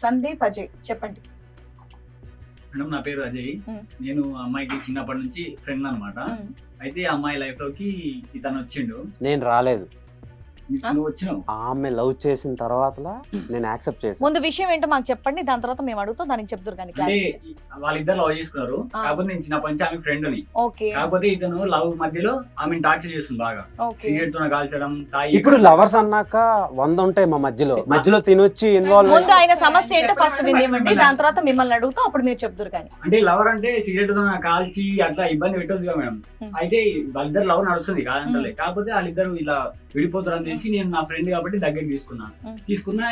సందీప్ అజయ్ చెప్పండి. మేడం నా పేరు అజయ్. నేను అమ్మాయికి చిన్నప్పటి నుంచి ఫ్రెండ్ అన్నమాట. అయితే అమ్మాయి లైఫ్ లోకి ఇతను వచ్చిండు. నేను రాలేదు, నువ్వు వచ్చినావు. ఆమె లవ్ చేసిన తర్వాత నేను యాక్సెప్ట్ చేశాను. ముందు విషయం ఏంటో మాకు చెప్పండి, దాని తర్వాత మేము అడుగుతాం, దానికి చెప్తారు కానీ. అంటే వాళ్ళిద్దరు లవ్ చేసుకున్నారు. కాకపోతే నేను చిన్నప్పటి నుంచి ఆమె ఫ్రెండ్ ని. ఓకే. కాకపోతే ఇతను లవ్ మధ్యలో ఆమె టార్చర్ చేస్తుంది బాగా. సిగరెట్ తో కాల్చడం, తాగి. ఇప్పుడు లవర్స్ అన్నాక 100 ఉంటాయి మా మధ్యలో తినొచ్చి ఇన్వాల్వ్. ముందు ఆయన సమస్య ఏంటో ఫస్ట్ వినేమండి, దాని తర్వాత మిమ్మల్ని అడుగుతాం, అప్పుడు మీరు చెప్తారు కానీ. అంటే లవర్ అంటే సిగరెట్ తో కాల్చి అట్లా ఇబ్బంది పెట్టొద్దు కదా మేడం. అయితే వాళ్ళిద్దరు లవ్ నడుస్తుంది కాదంటలే. కాకపోతే వాళ్ళిద్దరు ఇలా విడిపోతారు అని తెలిసి నేను నా ఫ్రెండ్ కాబట్టి దగ్గర తీసుకున్నా.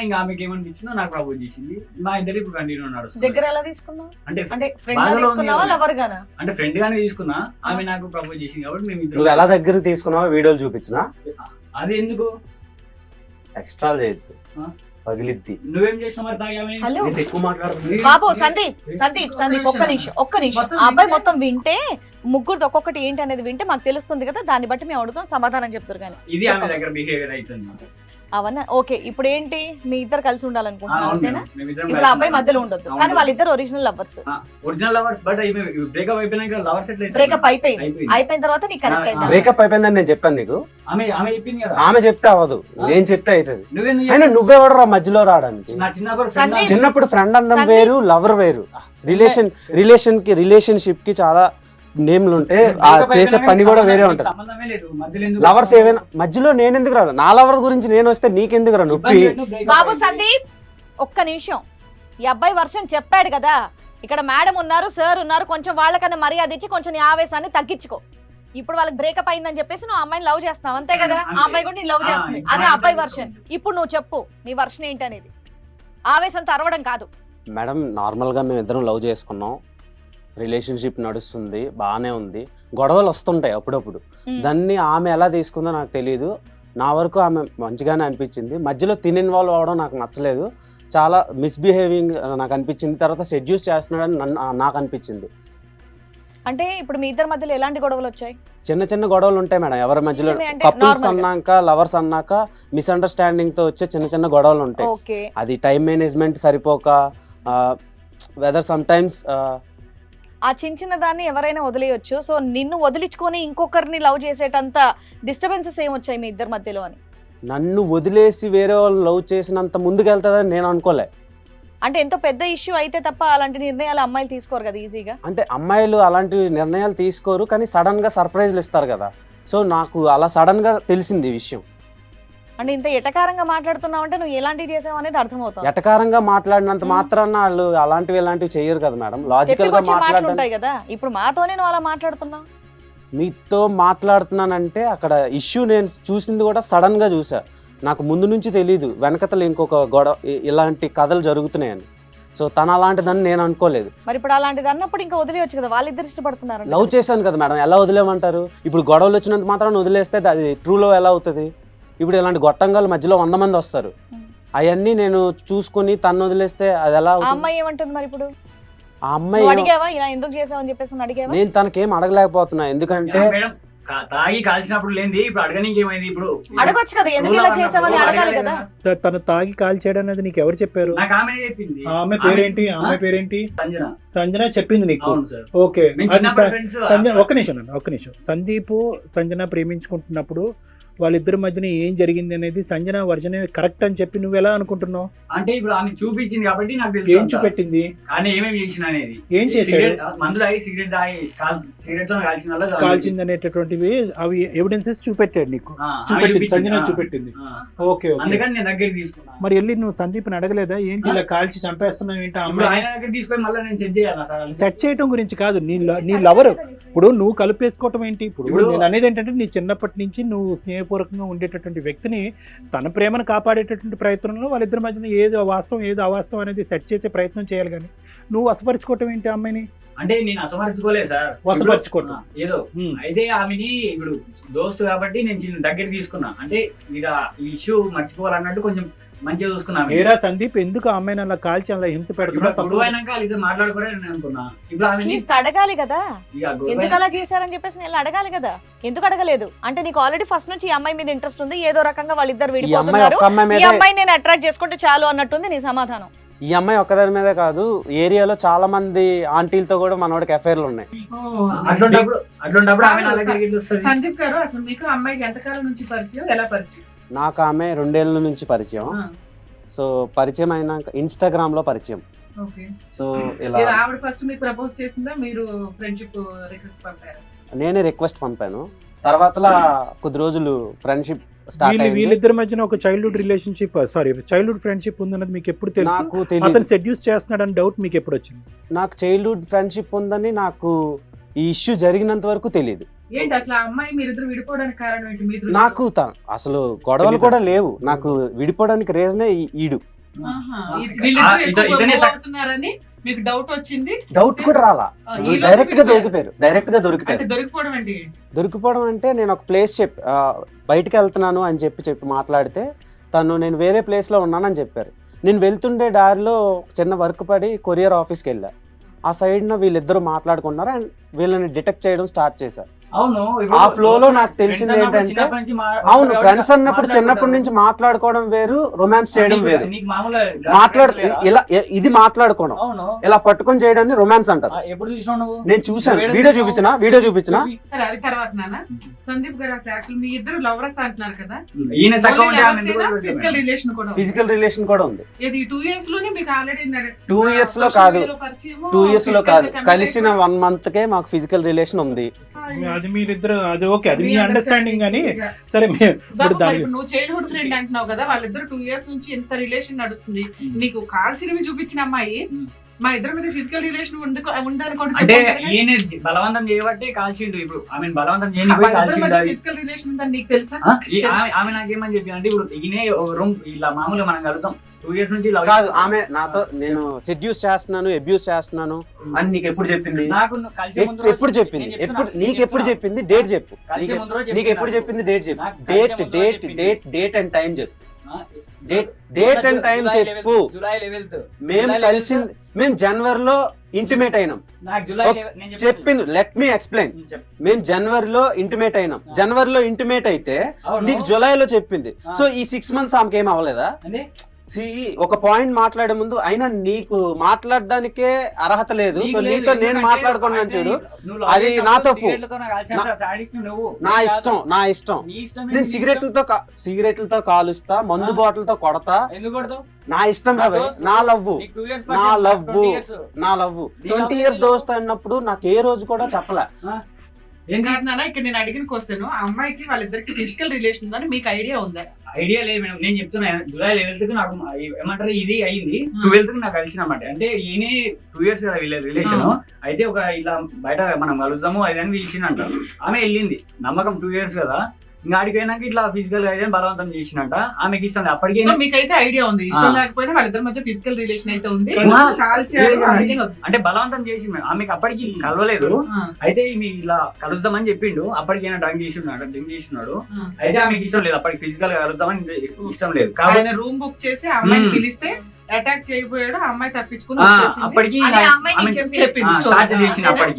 ఇంకా ఆమెకి ఏమనిపించిందో నాకు ప్రపోజ్ చేసింది. మా ఇద్దరు ఇప్పుడు కంటిన్యూ నడుస్తుంది. దగ్గర ఎలా తీసుకున్నావు? అంటే ఫ్రెండ్ గా తీసుకున్నావా లవర్ గానా? అంటే ఫ్రెండ్ గానే తీసుకున్నా. ఆమె నాకు ప్రపోజ్ చేసింది కాబట్టి మేము ఇద్దరు. నువ్వు ఎలా దగ్గర తీసుకున్నావో వీడియోలు చూపించినా. అది ఎందుకు ఎక్స్ట్రా చేయొద్దు, పగిలిద్ది. నువ్వేం చేస్తావు మరి తాగామే? హలో ఎక్కువ మాట్లాడుతుంది బాబు. సందీప్ ఒక్క నిమిషం. ఆ అబ్బాయి మొత్తం వింటే, ముగ్గురు ఒక్కొక్కటి ఏంటి అనేది వింటే మాకు తెలుస్తుంది కదా, దాన్ని బట్టి మేము అడుగుతాం, సమాధానం చెప్తారు కానీ. ఇది ఆమె దగ్గర బిహేవియర్ అవుతుంది అవన్నీ ఓకే. ఇప్పుడు ఏంటి, మీ ఇద్దరు కలిసి ఉండాలనుకుంటున్నారు అంతేనా? ఇప్పుడు ఆ అబ్బాయి మధ్యలో ఉండొద్దు, కానీ వాళ్ళిద్దరు ఒరిజినల్ లవర్స్. బట్ బ్రేకప్ అయిపోయినాక లవర్స్ ఎట్లా? బ్రేకప్ అయిపోయిన తర్వాత నీకు కనెక్ట్ అయింది. బ్రేకప్ అయిపోయిందని నేను చెప్పాను నీకు. ఆమె చెప్పింది కదా. ఆమె చెప్తే అవ్వదు, నేను చెప్తే అవుతుంది. అయినా నువ్వెవడరా మధ్యలో రావడానికి? చిన్నప్పుడు ఫ్రెండ్ అనడం వేరు, లవర్ వేరు. రిలేషన్షిప్ కి చాలా నేమ్లు ఉంటాయి, చేసే పని కూడా వేరే ఉంటది. లవర్స్ ఏవైనా మధ్యలో నేను ఎందుకు రాను? నా లవర్ గురించి నేను వస్తే నీకెందుకు రా నొప్పి? బాబు సందీప్ ఒక్క నిమిషం. ఈ అబ్బాయి వర్షం చెప్పాడు కదా, ఇక్కడ మేడం ఉన్నారు, సార్ ఉన్నారు, కొంచెం వాళ్ళకన్నా మర్యాద ఇచ్చి కొంచెం నీ ఆవేశాన్ని తగ్గించుకో. ఇప్పుడు వాళ్ళకి బ్రేకప్ అయిందని చెప్పేసి నువ్వు అమ్మాయిని లవ్ చేస్తున్నావు అంతే కదా, ఆ అమ్మాయి కూడా నేను లవ్ చేస్తుంది, అదే అబ్బాయి వర్షన్. ఇప్పుడు నువ్వు చెప్పు నీ వర్షన్ ఏంటనేది. ఆవేశంతో అరవడం కాదు మేడం. నార్మల్ గా మేము ఇద్దరం లవ్ చేసుకున్నాం, రిలేషన్షిప్ నడుస్తుంది, బాగానే ఉంది. గొడవలు వస్తుంటాయి అప్పుడప్పుడు. దాన్ని ఆమె ఎలా తీసుకుందో నాకు తెలియదు. నా వరకు ఆమె మంచిగానే అనిపించింది. మధ్యలో ఇన్వాల్వ్ అవ్వడం నాకు నచ్చలేదు, చాలా మిస్బిహేవింగ్ నాకు అనిపించింది. తర్వాత సెడ్యూస్ చేస్తున్నాడని నాకు అనిపించింది. అంటే ఇప్పుడు మీ ఇద్దరి మధ్యలో ఎలాంటి గొడవలు వచ్చాయి? చిన్న చిన్న గొడవలు ఉంటాయి మేడం ఎవరి మధ్యలో. కపుల్స్ అన్నాక, లవర్స్ అన్నాక మిస్అండర్స్టాండింగ్ తో వచ్చే చిన్న చిన్న గొడవలు ఉంటాయి. అది టైం మేనేజ్మెంట్ సరిపోక, వెదర్ సమ్ టైమ్స్ ఆ చిన్న దాన్ని ఎవరైనా వదిలేయొచ్చు. సో నిన్ను వదిలించుకొని ఇంకొకరిని లవ్ చేసేటంత డిస్టర్బెన్సెస్ ఏమొచ్చాయి మీ ఇద్దరి మధ్యలో అని? నన్ను వదిలేసి వేరే వాళ్ళు లవ్ చేసినంత ముందుకెళ్తుందని నేను అనుకోలే. అంటే ఎంతో పెద్ద ఇష్యూ అయితే తప్ప అలాంటి నిర్ణయాలు అమ్మాయిలు తీసుకోరు కదా ఈజీగా. అంటే అమ్మాయిలు అలాంటి నిర్ణయాలు తీసుకోరు, కానీ సడన్ గా సర్ప్రైజ్లు ఇస్తారు కదా. సో నాకు అలా సడన్ గా తెలిసింది ఈ విషయం. అంటే ఇంత ఎటకారంగా మాట్లాడుతున్నావు అంటే నువ్వు ఎలాంటివి చేసావు అనేది అర్థమవుతుంది. ఎటకారంగా మాట్లాడినంత మాత్రాన వాళ్ళు ఇలాంటివి చేయరు కదా మేడం. లాజికల్ గా మాట్లాడుతుంటాయి కదా. ఇప్పుడు మాతోనే నువ్వు అలా మాట్లాడుతున్నావు. మీతో మాట్లాడుతున్నానంటే అక్కడ ఇష్యూ నేను చూసింది కూడా సడన్ గా చూసా. నాకు ముందు నుంచి తెలీదు వెనకతలు ఇంకొక గొడవ ఇలాంటి కథలు జరుగుతున్నాయని. సో తను అలాంటిదని నేను అనుకోలేదు. మరి ఇప్పుడు అలాంటిది అన్నప్పుడు ఇంకా వదిలేయచ్చు కదా, వాళ్ళిద్దరు ఇష్టపడుతున్నారు. లవ్ చేశాను కదా మేడం, ఎలా వదిలేమంటారు? ఇప్పుడు గొడవలు వచ్చినంత మాత్రం వదిలేస్తే అది ట్రూ లవ్ ఎలా అవుతుంది? ఇప్పుడు ఇలాంటి గొట్టంగాల మధ్యలో 100 మంది వస్తారు, అవన్నీ నేను చూసుకుని తను వదిలేస్తే అది ఎలా? అమ్మాయి ఏమంటుంది మరి ఇప్పుడు? ఆ అమ్మాయి అడిగావా ఇలా ఎందుకు చేసావు అని చెప్పేసి అడిగావా? నేను తనకేం అడగలేకపోతున్నా, ఎందుకంటే తాగి కాల్చినప్పుడు లేని ఇప్పుడు అడగడానికి ఏమైంది? ఇప్పుడు అడగొచ్చు కదా, ఎందుకు ఇలా చేసావని అడగాలి కదా. తను తాగి కాల్చాడు అనేది నీకు ఎవరు చెప్పారు? నాకు ఆమె చెప్పింది. ఆమె పేరేంటి? సంజన చెప్పింది నీకు? ఓకే. ఒక్క నిమిషం. సందీప్ సంజన ప్రేమించుకుంటున్నప్పుడు వాళ్ళిద్దరి మధ్యన ఏం జరిగింది అనేది సంజన వర్జనే కరెక్ట్ అని చెప్పి నువ్వు ఎలా అనుకుంటున్నావు? అంటే ఇప్పుడు ఆమె చూపించింది కాబట్టి నాకు తెలుసు. ఏం చూపెట్టింది? కానీ ఏమేమి చేసిన అనేది. ఏం చేశాడు? మందు తాగి సిగరెట్ కాల్చింది అనేటటువంటివి అవి ఎవిడెన్సెస్ చూపెట్టాడు నీకు? చూపెట్టింది, సంజన చూపెట్టింది. ఓకే. అందుకని నేను దగ్గర తీసుకున్నా. మరి వెళ్ళి నువ్వు సందీప్ని అడగలేదా? ఏంటి ఇలా కాల్చి చంపేస్తున్నావు ఏంటి? ఆయన దగ్గర తీసుకొని మళ్ళీ నేను సెట్ చేయాలి. సెట్ చేయడం గురించి కాదు, నీ లవర్ ఇప్పుడు నువ్వు కలిపేసుకోవటం ఏంటి? ఇప్పుడు నేను అనేది ఏంటంటే నీ చిన్నప్పటి నుంచి నువ్వు స్నేహపూర్వకంగా ఉండేటటువంటి వ్యక్తిని తన ప్రేమను కాపాడేటటువంటి ప్రయత్నంలో వాళ్ళిద్దరి మధ్యన ఏదో వాస్తవం ఏదో అవాస్తవం అనేది సెట్ చేసే ప్రయత్నం చేయాలి, కానీ నువ్వు వసపరుచుకోవటం ఏంటి అమ్మాయిని? అంటే నేను అసమర్చుకోలేదు సార్, వసపరుచుకోవటం ఏదో. అయితే ఆమెని ఇప్పుడు దోస్తు కాబట్టి నేను దగ్గర తీసుకున్నా. అంటే ఇక ఈ ఇష్యూ మర్చిపోవాలన్నట్టు కొంచెం మంచిగా చూసుకున్నా. ఏరా సందీప్ ఎందుకు అమ్మాయిని అలా కాల్చి అలా హింస పెడుతున్నా? మాట్లాడుకోరని అనుకున్నా. ఇప్పుడు అడగాలి కదా, ఎందుకు అలా చేశారని చెప్పేసి నేను అడగాలి కదా. ఎందుకు అడగలేదు అంటే నీకు ఆల్రెడీ ఫస్ట్ నుంచి ఈ అమ్మాయి మీద ఇంట్రెస్ట్ ఉంది, ఏదో రకంగా వాళ్ళిద్దరు విడిపోతున్నారు, ఈ అమ్మాయి నేను అట్రాక్ట్ చేసుకుంటే చాలు అన్నట్టుంది నీ సమాధానం. ఈ అమ్మాయి ఒక్కదాని మీదే కాదు, ఏరియాలో చాలా మంది ఆంటీలతో కూడా మనోడికి అఫైర్లు ఉన్నాయి. అట్లాంటప్పుడు ఆమె నా దగ్గరికి ఎందుకు వస్తది? సందీప్ గారు, అసలు మీకు అమ్మాయికి ఎంతకాలం నుంచి పరిచయం, ఎలా పరిచయం? నాకు ఆమె 2 ఏళ్ల నుంచి పరిచయం. సో పరిచయం అయినాక ఇన్స్టాగ్రామ్ లో పరిచయం. ఓకే. సో ఇలా ఇది ఆవిడ ఫస్ట్ మీకు ప్రపోజ్ చేసిందా, మీరు ఫ్రెండ్షిప్ రిక్వెస్ట్ పంపారా? నేనే రిక్వెస్ట్ పంపాను. తర్వాత కొద్ది రోజులు ఫ్రెండ్షిప్ స్టార్ట్ అయింది. వీళ్ళిద్దరి మధ్యన ఒక చైల్డ్హుడ్ రిలేషన్షిప్, చైల్డ్హుడ్ ఫ్రెండ్షిప్ ఉందన్నది మీకు ఎప్పుడు తెలుసు? నాకు తెలియదు. అతను సెడ్యూస్ చేస్తున్నాడు అని డౌట్ మీకు ఎప్పుడు వచ్చింది? నాకు చైల్డ్హుడ్ ఫ్రెండ్షిప్ ఉందని నాకు ఈ ఇష్యూ జరిగినంత వరకు తెలియదు. ఏంటి అసలు ఆ అమ్మాయి మీరిద్దరు విడిపోవడానికి కారణం ఏంటి మీ దృష్టిలో? నాకు అసలు గొడవలు కూడా లేవు. నాకు విడిపోవడానికి రీజనే ఈడు. ఆహా, వీళ్ళిద్దరూ ఎక్కువ move అవుతున్నారని మీకు డౌట్ వచ్చింది. డౌట్ కూడా రాలా, డైరెక్ట్ గా దొరికిపోయారు. అంటే దొరికిపోవడం ఏంటి? దొరికిపోవడం అంటే నేను ఒక ప్లేస్ బయటికి వెళ్తున్నాను అని చెప్పి మాట్లాడితే తను నేను వేరే ప్లేస్ లో ఉన్నానని చెప్పారు. నేను వెళ్తుండే దారిలో చిన్న వర్క్ పడి కొరియర్ ఆఫీస్కి వెళ్ళా. ఆ సైడ్ వీళ్ళిద్దరూ మాట్లాడుకున్నారు అండ్ వీళ్ళని డిటెక్ట్ చేయడం స్టార్ట్ చేశారు. అవును, ఆ ఫ్లో లో నాకు తెలిసింది ఏంటంటే, అవును ఫ్రెండ్స్ అన్నప్పుడు చిన్నప్పటి నుంచి మాట్లాడుకోవడం వేరు, రొమాన్స్ చేయడం వేరు. ఇలా ఇది మాట్లాడుకోవడం, ఇలా పట్టుకొని చేయడాన్ని రొమాన్స్ అంటారు. ఎప్పుడు చూసావు నువ్వు? నేను చూసాను, వీడియో చూపించిన. సరే అది తర్వాత నాన్న. సందీప్ గారు అసలు యాక్చువల్ మీ ఇద్దరు లవర్స్ అంటున్నారు కదా, ఫిజికల్ రిలేషన్ కూడా ఫిజికల్ రిలేషన్ కూడా ఉంది. ఇది 2 years లోనే మీకు ఆల్రెడీ 2 years లో కాదు, 2 years లో కాదు, కలిసిన 1 month కే మాకు ఫిజికల్ రిలేషన్ ఉంది. అది మీరిద్దరు, అది ఓకే, అది మీ అండర్స్టాండింగ్ అని. సరే నువ్వు చైల్డ్హుడ్ ఫ్రెండ్ అంటున్నావు కదా, వాళ్ళిద్దరు 2 years నుంచి ఎంత రిలేషన్ నడుస్తుంది. నీకు కాల్చినవి చూపించిన అమ్మాయి మా ఇద్దరి మీద ఫిజికల్ రిలేషన్ ఉండాలని కూడా అంటే ఈయన బలవంతం చేయబట్టే కాల్చిండు. ఇప్పుడు ఆమె బలవంతం చేయని ఫిజికల్ రిలేషన్ ఉందని నీకు తెలుసా? ఆమె నాకేమని చెప్పి అంటే, ఇప్పుడు ఈయనే రూమ్ ఇలా మామూలుగా మనం కలుగుతాం 2 years నుంచి కాదు. ఆమె నాతో నేను సెడ్యూస్ చేస్తున్నాను, అబ్యూస్ చేస్తున్నాను అని నీకు ఎప్పుడు చెప్పింది? నాకు ఎప్పుడు చెప్పింది? నీకు ఎప్పుడు చెప్పింది? డేట్ చెప్పు. నీకు ఎప్పుడు చెప్పింది? డేట్ చెప్పు. డేట్ అండ్ టైం చెప్పు. డేట్ అండ్ టైం చెప్పు. జూలై 11th మేము జనవరిలో ఇంటిమేట్ అయినాం. చెప్పింది, లెట్ మీ ఎక్స్ప్లెయిన్. మేము జనవరిలో ఇంటిమేట్ అయినాం. జనవరిలో ఇంటిమేట్ అయితే నీకు జూలైలో చెప్పింది. సో ఈ 6 months ఆమెకి ఏం అవ్వలేదా? ఒక పాయింట్ మాట్లాడే ముందు అయినా నీకు మాట్లాడడానికే అర్హత లేదు. సో నీతో నేను మాట్లాడుకున్నాను చూడు, అది నా తప్పు, నా ఇష్టం. నేను సిగరెట్లతో కాలుస్తా, మందు బాటిల్తో కొడతా, నా ఇష్టం. నా లవ్ 20 years దోస్తా అన్నప్పుడు నాకు ఏ రోజు కూడా చెప్పలే. ఇక్కడ నేను అడిగిన క్వశ్చన్, ఆ అమ్మాయికి వాళ్ళిద్దరికి ఫిజికల్ రిలేషన్ ఉందని మీకు ఐడియా ఉందా? ఐడియా లేదు మేడం. నేను చెప్తున్నా, జూలై 11th నాకు ఏమంటారు ఇది అయింది, 12th నాకు కలిసిన అన్నమాట. అంటే ఈయన 2 years కదా రిలేషన్. అయితే ఒక ఇలా బయట మనం కలుద్దాము అది అని పిలిచిందంట. ఆమె వెళ్ళింది, నమ్మకం 2 years కదా. ఇంకా ఆడిపోయినాక ఇట్లా ఫిజికల్ గా బలవంతం చేసినట్ట. ఆమెకి ఇష్టం లేదు అప్పటికే. మీకైతే ఐడియా ఉంది, ఇష్టం లేకపోయినా వాళ్ళిద్దరి మధ్య ఫిజికల్ రిలేషన్ అయితే ఉంది. అంటే బలవంతం చేసి ఆమెకి అప్పటికి కలవలేదు. అయితే ఇలా కలుద్దామని చెప్పిండు. అప్పటికైనా డ్రింక్ చేస్తున్నాడు. అయితే ఆమెకి ఇష్టం లేదు, అప్పటికి ఫిజికల్ గా కలుద్దామని ఇష్టం లేదు. కాబట్టి రూమ్ బుక్ చేసి ఆ అమ్మాయిని పిలిస్తే అటాక్ చేయబోయాడు, ఆ అమ్మాయి తప్పించుకుని అప్పటికి.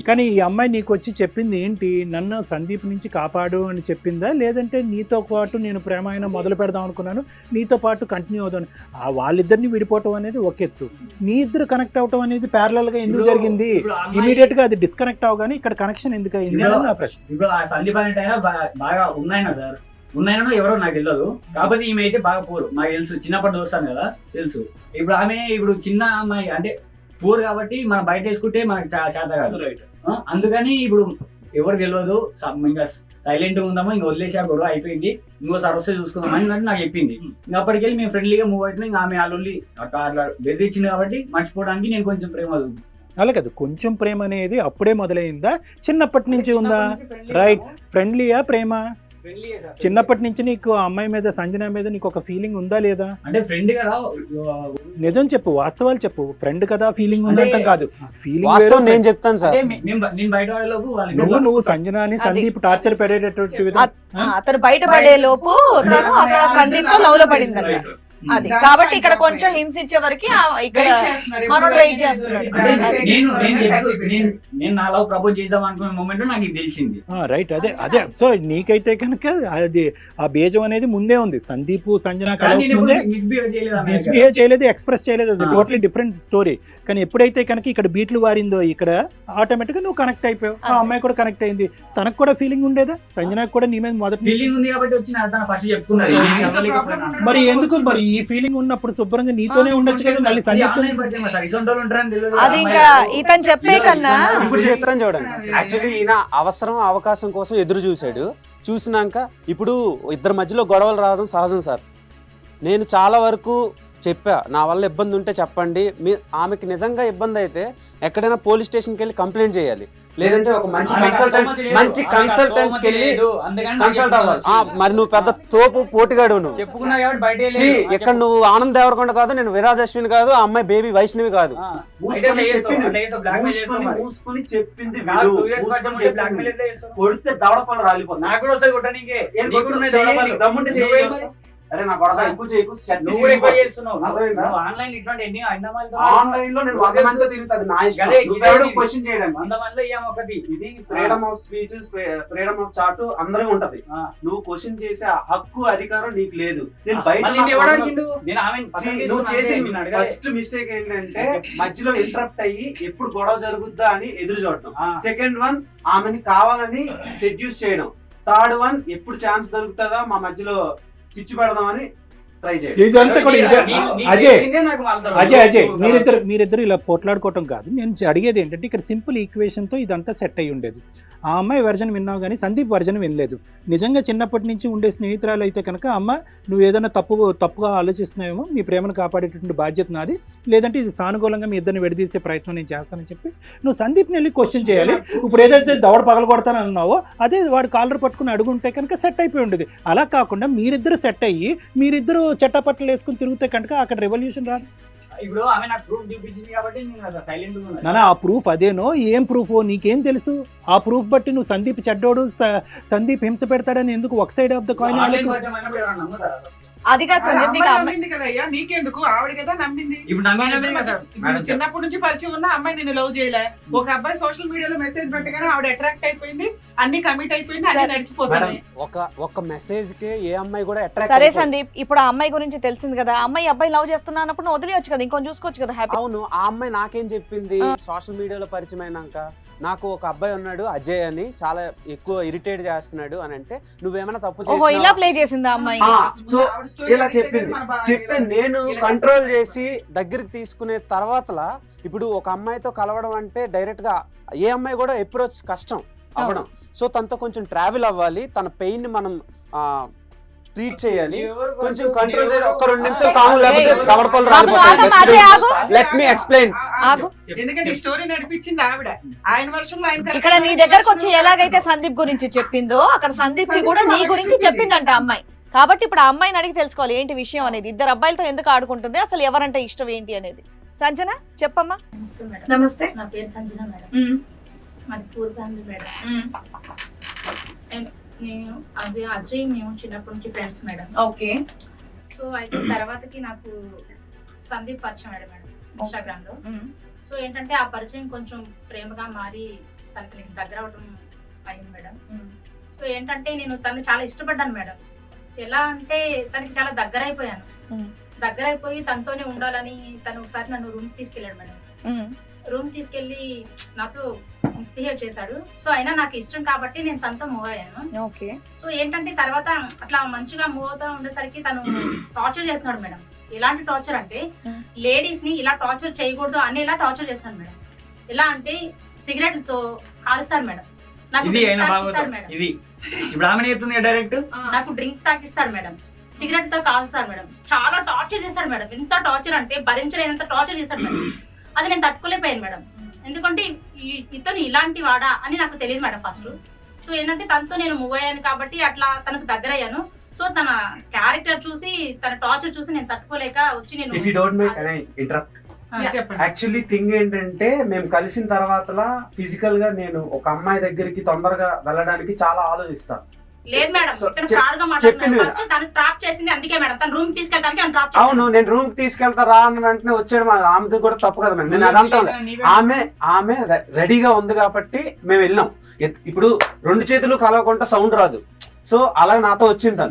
కానీ ఈ అమ్మాయి నీకు వచ్చి చెప్పింది ఏంటి? నన్ను సందీప్ నుంచి కాపాడు అని చెప్పిందా, లేదంటే నీతో పాటు నేను ప్రేమ అయినా మొదలు పెడదాం అనుకున్నాను, నీతో పాటు కంటిన్యూ అవుదాం? వాళ్ళిద్దరిని విడిపోవటం అనేది ఒక ఎత్తు, మీ ఇద్దరు కనెక్ట్ అవటం అనేది ప్యారలల్ గా ఎందుకు జరిగింది? ఇమీడియట్ గా అది డిస్కనెక్ట్ అవగానే ఇక్కడ కనెక్షన్ ఎందుకు అయింది అని నా ప్రశ్న. ఇప్పుడు సందీప్ అంటే బాగా ఉన్నాయన సార్, ఉన్నాయనో ఎవరో నాకు తెలియదు. కాకపోతే ఈమె అయితే బాగా పూర్, నాకు తెలుసు, చిన్నప్పటి చూస్తాను కదా తెలుసు. ఇప్పుడు ఆమె ఇప్పుడు చిన్న అమ్మాయి అంటే పూర్ కాబట్టి మనం బయట వేసుకుంటే మనకి చేత కాదు. అందుకని ఇప్పుడు ఎవరు తెలియదు, ఇంకా సైలెంట్ గా ఉందామో, ఇంకా వదిలేసా, గొడవ అయిపోయింది, ఇంకోసారి వస్తే చూసుకుందామని నాకు చెప్పింది. ఇంకా అప్పటికెళ్ళి మేము ఫ్రెండ్లీగా మూవ్ అవుతున్నాం. ఇంకా ఆమె అల్లుల్లి అట్లా బెదిరించింది కాబట్టి మర్చిపోవడానికి నేను కొంచెం ప్రేమ చూపుతాను. అలా కాదు, కొంచెం ప్రేమ అనేది అప్పుడే మొదలైందా, చిన్నప్పటి నుంచి ఉందా? రైట్, ఫ్రెండ్లీయా ప్రేమ? చిన్నప్పటి నుంచి నీకు ఆ అమ్మాయి మీద, సంజన మీద నీకు ఒక ఫీలింగ్ ఉందా లేదా? అంటే ఫ్రెండ్ కదా, నిజం చెప్పు, వాస్తవాలు చెప్పు. ఫ్రెండ్ కదా ఫీలింగ్ ఉందంటాం కాదు, ఫీలింగ్ నేను చెప్తాను సార్. నువ్వు సంజనాని సందీప్ టార్చర్ పడేటటువంటి అతను బయటపడే లోపు తను అక్కడ సందీప్ తో లవ్ లో పడింది. అది కాబట్టి ఇక్కడ కొంచెం హింసించే వరకు ఇక్కడ మనోడు వెయిట్ చేస్తున్నాడు. నేను నా లవ్ ప్రపోజ్ చేద్దాం అనుకునే మూమెంట్ నాకు ఇది తెలిసింది. రైట్, అదే సో నీకైతే కనుక అది ఆ బీజం అనేది ముందే ఉంది. సందీప్ సంజన కలవక ముందే మిస్బిహేవ్ చేయలేదు, ఎక్స్ప్రెస్ చేయలేదు, అది టోటలీ డిఫరెంట్ స్టోరీ. కానీ ఎప్పుడైతే కనుక ఇక్కడ బీట్లు వారిందో ఇక్కడ ఆటోమేటిక్ గా నువ్వు కనెక్ట్ అయిపోయావు, ఆ అమ్మాయి కూడా కనెక్ట్ అయింది. తనకు కూడా ఫీలింగ్ ఉండేదా? సంజనకు కూడా నీ మీద మొదటి ఫీలింగ్ ఉంది కాబట్టి వచ్చిన ఫస్ట్ చెప్తున్నది. మరి ఎందుకు మరి ఈ ఫీలింగ్ ఉన్నప్పుడు శుభ్రంగా నీతోనే ఉండొచ్చు కదా, మళ్ళీ సందీప్ అది ఇంకా ఇతను చెప్పే కన్నా ఇప్పుడు చెప్తాను చూడండి. యాక్చువల్లీ ఈయన అవసరం అవకాశం కోసం ఎదురు చూశాడు. చూసినాక ఇప్పుడు ఇద్దరి మధ్యలో గొడవలు రావడం సహజం సార్. నేను చాలా వరకు చెప్పా, నా వల్ల ఇబ్బంది ఉంటే చెప్పండి. ఆమెకి నిజంగా ఇబ్బంది అయితే ఎక్కడైనా పోలీస్ స్టేషన్కి వెళ్ళి కంప్లైంట్ చేయాలి, లేదంటే ఒక మంచి కన్సల్టెంట్కి వెళ్ళి కన్సల్ట్ అవ్వాలి. మరి నువ్వు పెద్ద తోపు పోటీగాడు, నువ్వు చెప్పుకున్నా కాబట్టి బయట ఇక్కడ నువ్వు ఆనంద్ దేవరకొండ కాదు, నేను విరాజ్ అశ్విన్ కాదు, ఆ అమ్మాయి బేబీ వైష్ణవి కాదు. చెప్పింది కొడితే దవడపళ్ళు రాలిపోతుంది. నాకు కూడా వస్తాయి కొట్టడానికి. దమ్ముంటే చేయాలి. అరే నా గొడవ ఎక్కువ చేయకు. ఆన్లైన్ ఇట్లాంటి ఎన్ని ఆన్లైన్ లో నేను 100 మందితో తిరుగుతుంది నా ఇష్టం. క్వశ్చన్ చేయడానికి 100 మందిలో ఏం ఒకటి. ఇది freedom of speech, freedom of chat అందరూ ఉంటది. నువ్వు క్వశ్చన్ చేసే హక్కు అధికారం నీకు లేదు. నేను బయట నువ్వు చేసే ఫస్ట్ మిస్టేక్ ఏంటంటే మధ్యలో ఇంటరప్ట్ అయ్యి ఎప్పుడు గొడవ జరుగుద్దా అని ఎదురు చూడటం. సెకండ్ వన్ ఆమెని కావాలని సెడ్యూస్ చేయడం. థర్డ్ వన్ ఎప్పుడు ఛాన్స్ దొరుకుతుందా మా మధ్యలో చిచ్చు పెడదామని ట్రై చేయాలి. అజయ్ మీరిద్దరు ఇలా పోట్లాడుకోవటం కాదు. నేను అడిగేది ఏంటంటే ఇక్కడ సింపుల్ ఈక్వేషన్ తో ఇదంతా సెట్ అయ్యి ఉండేది. ఆ అమ్మాయి వర్జన్ విన్నావు కానీ సందీప్ వర్జన్ వినలేదు. నిజంగా చిన్నప్పటి నుంచి ఉండే స్నేహితురాలు అయితే కనుక అమ్మ నువ్వు ఏదైనా తప్పుగా ఆలోచిస్తున్నావేమో, మీ ప్రేమను కాపాడేటటువంటి బాధ్యత నాది, లేదంటే ఇది సానుకూలంగా మీ ఇద్దరిని విడదీసే ప్రయత్నం నేను చేస్తానని చెప్పి నువ్వు సందీప్ని వెళ్ళి క్వశ్చన్ చేయాలి. ఇప్పుడు ఏదైతే దవడ పగల కొడతానని అన్నావో అదే వాడు కాలర్ పట్టుకుని అడుగుంటే కనుక సెట్ అయిపోయి ఉండేది. అలా కాకుండా మీరిద్దరు సెట్ అయ్యి మీరిద్దరు చట్టపట్టలు వేసుకుని తిరిగితే కనుక అక్కడ రెవల్యూషన్ రాదు. ఇప్పుడు ఆమె నాకు ప్రూఫ్ చూపించింది కాబట్టి నేను సైలెంట్ గా ఉన్నా. ఆ ప్రూఫ్ అదేనో ఏం ప్రూఫ్ నీకేం తెలుసు? ఆ ప్రూఫ్ బట్టి నువ్వు సందీప్ చెడ్డోడు, సందీప్ హింస పెడతాడని ఎందుకు ఒక సైడ్ ఆఫ్ ద కాయిన్ ఆలోచన? అది కాదు సందీప్, నమ్మింది కదయ్యా, నీకెందుకు? ఆవిడ కదా నమ్మింది. ఇప్పుడు చిన్నప్పటి నుంచి పరిచయం ఉన్న అమ్మాయి నేను లవ్ చేయలే. ఒక అబ్బాయి సోషల్ మీడియాలో మెసేజ్ పెట్టగానే ఆవిడ అట్రాక్ట్ అయిపోయింది, అన్ని కమిట్ అయిపోయింది, అన్ని నడిచిపోతుంది. ఒక మెసేజ్ కి ఏ అమ్మాయి కూడా అట్రాక్ట్. సరే సందీప్, ఇప్పుడు ఆ అమ్మాయి గురించి తెలిసింది కదా, అమ్మాయి అబ్బాయి లవ్ చేస్తున్నా అన్నప్పుడు నువ్వు వదిలేయొచ్చు కదా, ఇంకొంచెం చూసుకోవచ్చు కదా. హ్యాపీ. అవును, ఆ అమ్మాయి నాకేం చెప్పింది, సోషల్ మీడియాలో పరిచయం అయినాక నాకు ఒక అబ్బాయి ఉన్నాడు అజయ్ అని, చాలా ఎక్కువ ఇరిటేట్ చేస్తున్నాడు అని అంటే నువ్వేమైనా తప్పు చేసావా? ఇలా ప్లే చేసిందా అమ్మాయి? సో ఇలా చెప్తే నేను కంట్రోల్ చేసి దగ్గరికి తీసుకునే తర్వాతలా ఇప్పుడు ఒక అమ్మాయితో కలవడం అంటే డైరెక్ట్ గా ఏ అమ్మాయి కూడా అప్రోచ్ కష్టం అవ్వడం. సో తనతో కొంచెం ట్రావెల్ అవ్వాలి, తన పెయిన్ ని మనం ట్రీట్ చేయాలి, కొంచెం కంట్రోల్ చేయాలి. ఒక 2 నిమిషాలు కాము, లేకపోతే దవడపళ్ళు రాలిపోతాయి. Let me explain. ఎందుకంటే స్టోరీ నడిపించింది ఆవిడ, ఆయన వర్షంలో ఆయన. ఇక్కడ నీ దగ్గరకు వచ్చి ఎలాగైతే సందీప్ గురించి చెప్పిందో అక్కడ సందీప్ కి కూడా నీ గురించి చెప్పిందంట అమ్మాయి. కాబట్టి ఇప్పుడు ఆ అమ్మాయిని అడిగి తెలుసుకోవాలి ఏంటి విషయం అనేది, ఇద్దరు అబ్బాయిలతో ఎందుకు ఆడుకుంటుంది, అసలు ఎవరంటే ఇష్టం ఏంటి అనేది. సంజన చెప్పమ్మా. నమస్తే, నా పేరు సంజన మేడం, మాది పూర్ ఫ్యామిలీ మేడం. నేను అజయ్ మేము చిన్నప్పటి నుంచి ఫ్రెండ్స్ మేడం. ఓకే. సో అయితే తర్వాతకి నాకు సందీప్ పరిచయం అయ్యాడు మేడం ఇన్స్టాగ్రామ్ లో. సో ఏంటంటే ఆ పరిచయం కొంచెం ప్రేమగా మారి తనకి నేను దగ్గర అవడం అయింది మేడం. సో ఏంటంటే నేను తను చాలా ఇష్టపడ్డాను మేడం. ఎలా అంటే తనకి చాలా దగ్గర అయిపోయాను. దగ్గర అయిపోయి తనతోనే ఉండాలని తను ఒకసారి నన్ను రూమ్ తీసుకెళ్ళాడు మేడం. రూమ్ తీసుకెళ్లి నాతో మిస్బిహేవ్ చేశాడు. సో అయినా నాకు ఇష్టం కాబట్టి నేను తనతో మూవ్ అయ్యాను. ఓకే. సో ఏంటంటే తర్వాత అట్లా మంచిగా మూవ్ అవుతా ఉండేసరికి తను టార్చర్ చేస్తున్నాడు మేడం. ఎలాంటి టార్చర్ అంటే లేడీస్ ని ఇలా టార్చర్ చేయకూడదు అని ఇలా టార్చర్ చేస్తాను మేడం. ఎలా అంటే సిగరెట్ తో కాలుస్తాడు మేడం, నాకు డ్రింక్ తాకిస్తాడు మేడం, సిగరెట్ తో కాలుస్తాడు మేడం, చాలా టార్చర్ చేస్తాడు మేడం. ఎంత టార్చర్ అంటే భరించలేనంత టార్చర్ చేస్తాడు మేడం. అది నేను తట్టుకోలేకపోయాను మేడం. ఎందుకంటే ఇతను ఇలాంటి వాడా అని నాకు తెలియదు మేడం ఫస్ట్. సో ఏంటంటే తనతో నేను మూవ్ అయ్యాను కాబట్టి అట్లా తనకు దగ్గర అయ్యాను. సో తన క్యారెక్టర్ చూసి తన టార్చర్ చూసి నేను తట్టుకోలేక వచ్చి నేను యాక్చువల్లీ థింగ్ ఏంటంటే మేము కలిసిన తర్వాత ఫిజికల్ గా నేను ఒక అమ్మాయి దగ్గరికి తొందరగా వెళ్ళడానికి చాలా ఆలోచిస్తాను. లేదు మేడం, సో ఇతను చెప్- fraud గా చెప్పింది మాట్లాడుతున్నాడు. ఫస్ట్ తను ట్రాప్ చేసింది అందుకే మేడం, తన రూమ్ తీసుకెళ్ళడానికి ట్రాప్ అవును, నేను రూమ్ కి తీసుకెళ్తా రా అన్న వెంటనే వచ్చాడు. ఆమెది కూడా తప్పు కదా మేడం, నేను అదంతా ఆమె రెడీగా ఉంది కాబట్టి మేము వెళ్ళాం. ఇప్పుడు 2 చేతులు కలవకుండా సౌండ్ రాదు, సో అలా నాతో వచ్చింది తను.